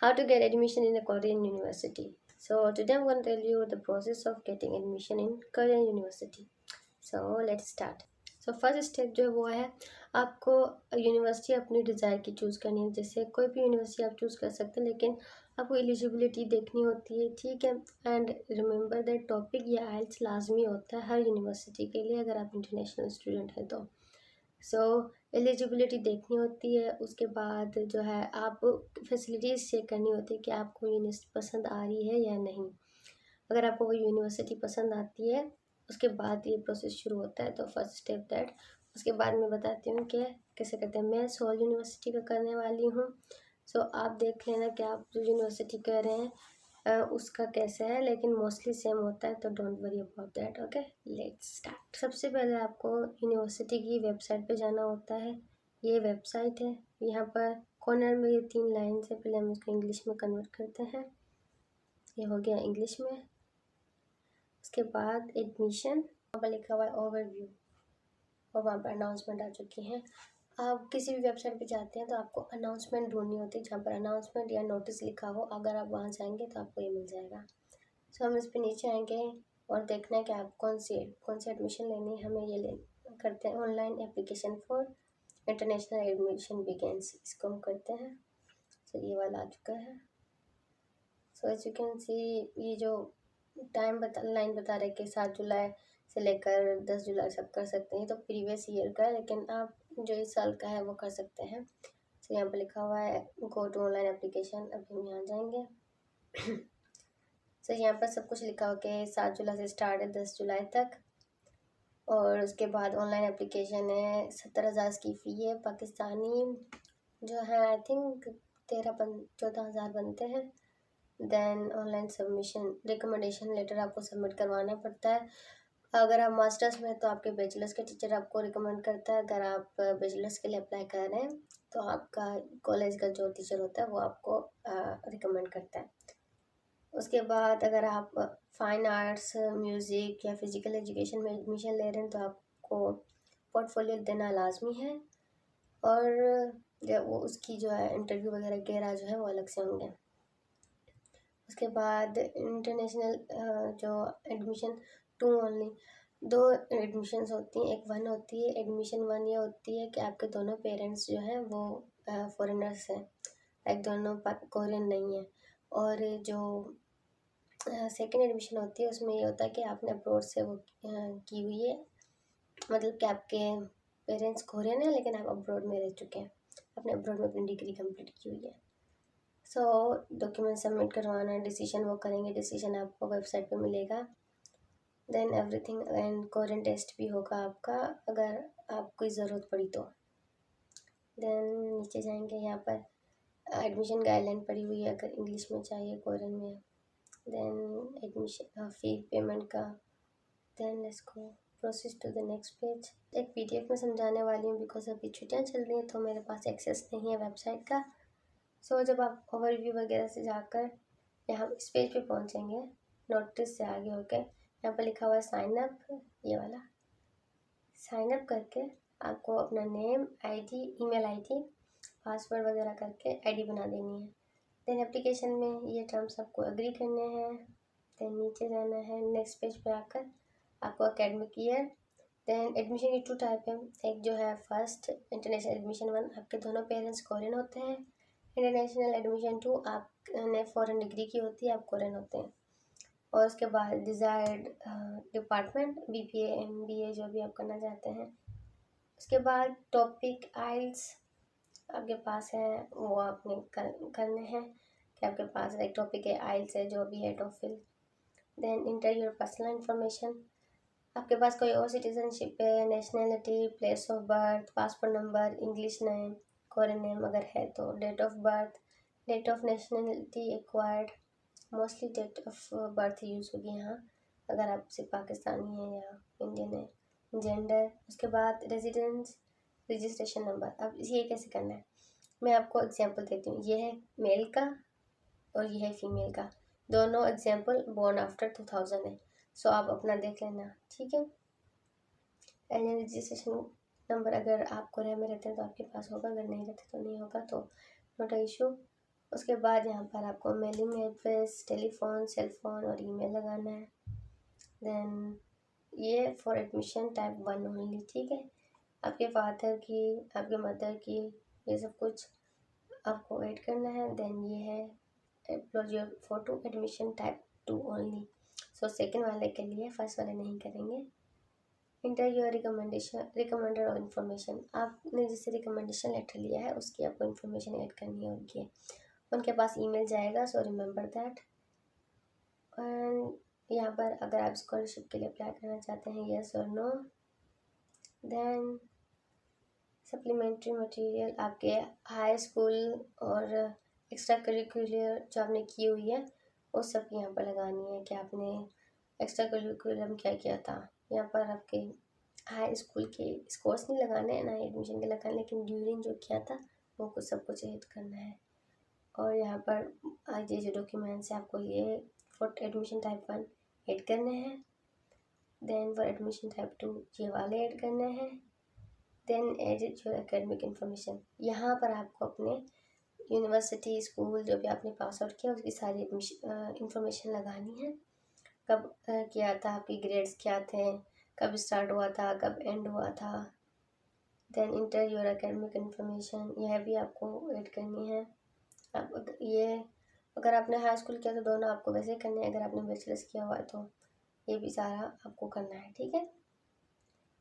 How to get admission in a Korean university. So today I'm going to tell you the process of getting admission in Korean university. So let's start. So first step जो है वो है आपको university अपनी desire की choose करनी है। जैसे कोई भी यूनिवर्सिटी आप चूज़ कर सकते हैं, लेकिन आपको एलिजिबिलिटी देखनी होती है, ठीक है। एंड रिमेंबर दैट टॉपिक या आइल्स लाजमी होता है हर यूनिवर्सिटी के लिए अगर आप इंटरनेशनल स्टूडेंट हैं तो। सो एलिजिबिलिटी देखनी होती है। उसके बाद जो है आप फैसिलिटीज़ चेक करनी होती है कि आपको यूनिवर्सिटी पसंद आ रही है या नहीं। अगर आपको वो यूनिवर्सिटी पसंद आती है उसके बाद ये प्रोसेस शुरू होता है। तो फर्स्ट स्टेप दैट, उसके बाद मैं बताती हूँ कि कैसे करते हैं। मैं सोल यूनिवर्सिटी का करने वाली हूँ। सो आप देख लेना कि आप जो यूनिवर्सिटी कर रहे हैं उसका कैसा है, लेकिन मोस्टली सेम होता है, तो don't worry about that. Okay, let's start. सबसे पहले आपको यूनिवर्सिटी की वेबसाइट पे जाना होता है। ये वेबसाइट है, यहाँ पर कॉर्नर में ये 3 लाइन है। पहले हम इसको इंग्लिश में कन्वर्ट करते हैं। ये हो गया इंग्लिश में। उसके बाद एडमिशन, वहाँ पर लिखा हुआ है ओवरव्यू और वहाँ पर अनाउंसमेंट आ चुकी हैं। आप किसी भी वेबसाइट पे जाते हैं तो आपको अनाउंसमेंट ढूंढनी होती है, जहाँ पर अनाउंसमेंट या नोटिस लिखा हो। अगर आप वहाँ जाएंगे तो आपको ये मिल जाएगा। सो हम इस पर नीचे आएंगे और देखना है कि आप कौन सी एडमिशन लेनी है। हमें ये ले करते हैं online application for international admission begins, इसको हम करते हैं। सो ये वाला आ चुका है। So as you can see ये जो लाइन बता रहे कि 7 जुलाई से लेकर 10 जुलाई तक कर सकते हैं। तो प्रीवियस ईयर का है, लेकिन आप जो इस साल का है वो कर सकते हैं। तो यहाँ पर लिखा हुआ है गो टू ऑनलाइन एप्लीकेशन। अभी हम यहाँ जाएंगे। तो यहाँ पर सब कुछ लिखा हो कि 7 जुलाई से स्टार्ट है 10 जुलाई तक। और उसके बाद ऑनलाइन एप्लीकेशन है। 70,000 की फ़ी है पाकिस्तानी, जो है आई थिंक 14,000 बनते हैं। Then online submission, recommendation letter आपको सबमिट करवाना पड़ता है। अगर आप मास्टर्स में तो आपके बैचलर्स के टीचर आपको रिकमेंड करता है। अगर आप बैचलर्स के लिए अप्लाई कर रहे हैं तो आपका कॉलेज का जो टीचर होता है वो आपको रिकमेंड करता है। उसके बाद अगर आप फाइन आर्ट्स, म्यूज़िक या फिज़िकल एजुकेशन में एडमिशन ले रहे हैं तो आपको पोर्टफोलियो देना लाजमी है। और वो उसकी जो है इंटरव्यू वगैरह वगैरह जो है वो अलग से होंगे। उसके बाद इंटरनेशनल जो एडमिशन 2 ओनली 2 एडमिशन्स होती हैं। एक 1 होती है एडमिशन 1, ये होती है कि आपके दोनों पेरेंट्स जो हैं वो फॉरेनर्स हैं, लाइक दोनों कोरियन नहीं है। और जो सेकेंड एडमिशन होती है उसमें ये होता है कि आपने अब्रॉड से वो की हुई है, मतलब कि आपके पेरेंट्स कोरियन है लेकिन आप अब्रॉड में रह चुके हैं, आपने अब्रॉड में अपनी डिग्री कंप्लीट की हुई है। सो डॉक्यूमेंट सबमिट करवाना, डिसीजन वो करेंगे, डिसीजन आपको वेबसाइट पे मिलेगा। Then everything and Korean test भी होगा आपका अगर आपको ज़रूरत पड़ी तो। देन नीचे जाएंगे, यहाँ पर एडमिशन गाइडलाइन पड़ी हुई है अगर इंग्लिश में चाहिए कोरियन में। देन एडमिशन फ़ी पेमेंट का। Then let's go process to the next page. एक PDF में समझाने वाली हूँ बिकॉज अभी छुट्टियाँ चल रही हैं तो मेरे पास एक्सेस नहीं है वेबसाइट का। सो जब आप ओवरव्यू वगैरह से जाकर यहाँ इस पेज पे पहुँचेंगे, नोटिस से आगे होकर यहाँ पर लिखा हुआ है साइन अप, ये वाला साइन अप करके आपको अपना name, ID, email ID, password वगैरह करके ID बना देनी है। देन एप्लीकेशन में ये टर्म्स आपको एग्री करने हैं। देन नीचे जाना है, नेक्स्ट पेज पे आकर आपको एकेडमिक ईयर। देन एडमिशन की 2 टाइप है, एक जो है फर्स्ट इंटरनेशनल एडमिशन 1, आपके दोनों पेरेंट्स कोरियन होते हैं। इंटरनेशनल एडमिशन 2 आपने फॉरेन डिग्री की होती है, आप कोरियन होते हैं। और उसके बाद डिज़ायर्ड डिपार्टमेंट, BBA MBA जो भी आप करना चाहते हैं। उसके बाद टॉपिक आइल्स आपके पास है वो आपने करने हैं कि आपके पास एक टॉपिक है आइल्स है जो भी है TOEFL. Then enter your personal information, आपके पास कोई और सिटीजनशिप है, nationality, place of birth, passport number, English name, Korean name अगर है तो, date of birth, date of nationality acquired, mostly date of birth use होगी यहाँ अगर आप सिर्फ पाकिस्तानी हैं या इंडियन है। जेंडर, उसके बाद रेजिडेंस, रजिस्ट्रेशन नंबर। अब ये कैसे करना है मैं आपको एग्जांपल देती हूँ। ये है मेल का और ये है फीमेल का, दोनों एग्जांपल बोर्न आफ्टर 2000 है। सो आप अपना देख लेना, ठीक है। एलियन रजिस्ट्रेशन नंबर अगर आप कोरिया में रहते हैं तो आपके पास होगा, अगर नहीं रहते तो नहीं होगा, तो नोट इशू। उसके बाद यहाँ पर आपको mailing address, telephone, cell phone और ईमेल लगाना है। देन ये फॉर एडमिशन टाइप 1 ओनली, ठीक है। आपके फादर की, आपके मदर की, ये सब कुछ आपको ऐड करना है। देन ये है upload your photo admission type 2 only. So second वाले के लिए, फर्स्ट वाले नहीं करेंगे। इंटर योर रिकमेंडेड और इन्फॉर्मेशन, आपने जिससे रिकमेंडेशन लेटर लिया है उसकी आपको इन्फॉर्मेशन ऐड करनी होगी। उनके पास ईमेल जाएगा, सो रिमेंबर दैट। एंड यहाँ पर अगर आप स्कॉलरशिप के लिए अप्लाई करना चाहते हैं, येस और नो। देन सप्लीमेंट्री मटेरियल, आपके हाई स्कूल और एक्स्ट्रा करिकुलर जो आपने की हुई है वो सब यहाँ पर लगानी है कि आपने एक्स्ट्रा करिकुलर में क्या किया था। यहाँ पर आपके हाई स्कूल के स्कोर्स नहीं लगाने हैं, ना एडमिशन के लगाने, लेकिन ड्यूरिंग जो किया था वो कुछ सब कुछ ऐड करना है। और यहाँ पर ये जो डॉक्यूमेंट्स है आपको ये फॉर एडमिशन टाइप 1 ऐड करने हैं। देन फॉर एडमिशन टाइप 2 ये वाले ऐड करने हैं। Then edit your academic information, यहाँ पर आपको अपने यूनिवर्सिटी, स्कूल जो भी आपने पास आउट किया उसकी सारी इन्फॉर्मेशन लगानी है। कब किया था, आपकी ग्रेड्स क्या थे, कब स्टार्ट हुआ था, कब एंड हुआ था। Then enter your academic information, यह भी आपको ऐड करनी है। अब ये अगर आपने हाई स्कूल किया तो दोनों आपको वैसे करने हैं, अगर आपने बैचलर्स किया हुआ है तो ये भी सारा आपको करना है, ठीक है।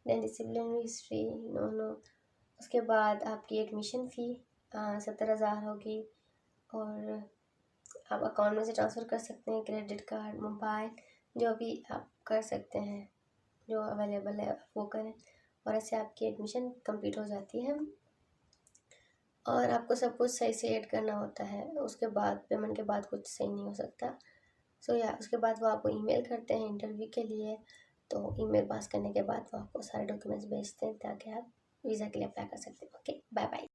Then disciplinary history, no. उसके बाद आपकी एडमिशन फ़ी 70,000 होगी और आप अकाउंट में से ट्रांसफ़र कर सकते हैं, क्रेडिट कार्ड, मोबाइल, जो भी आप कर सकते हैं, जो अवेलेबल है वो करें। और ऐसे आपकी एडमिशन कंप्लीट हो जाती है और आपको सब कुछ सही से ऐड करना होता है। उसके बाद पेमेंट के बाद कुछ सही नहीं हो सकता। सो या उसके बाद वो आपको ईमेल करते हैं इंटरव्यू के लिए, तो ईमेल पास करने के बाद वो आपको सारे डॉक्यूमेंट्स भेजते हैं ताकि आप वीज़ा के लिए अप्लाई कर सकते हैं। Okay, bye bye.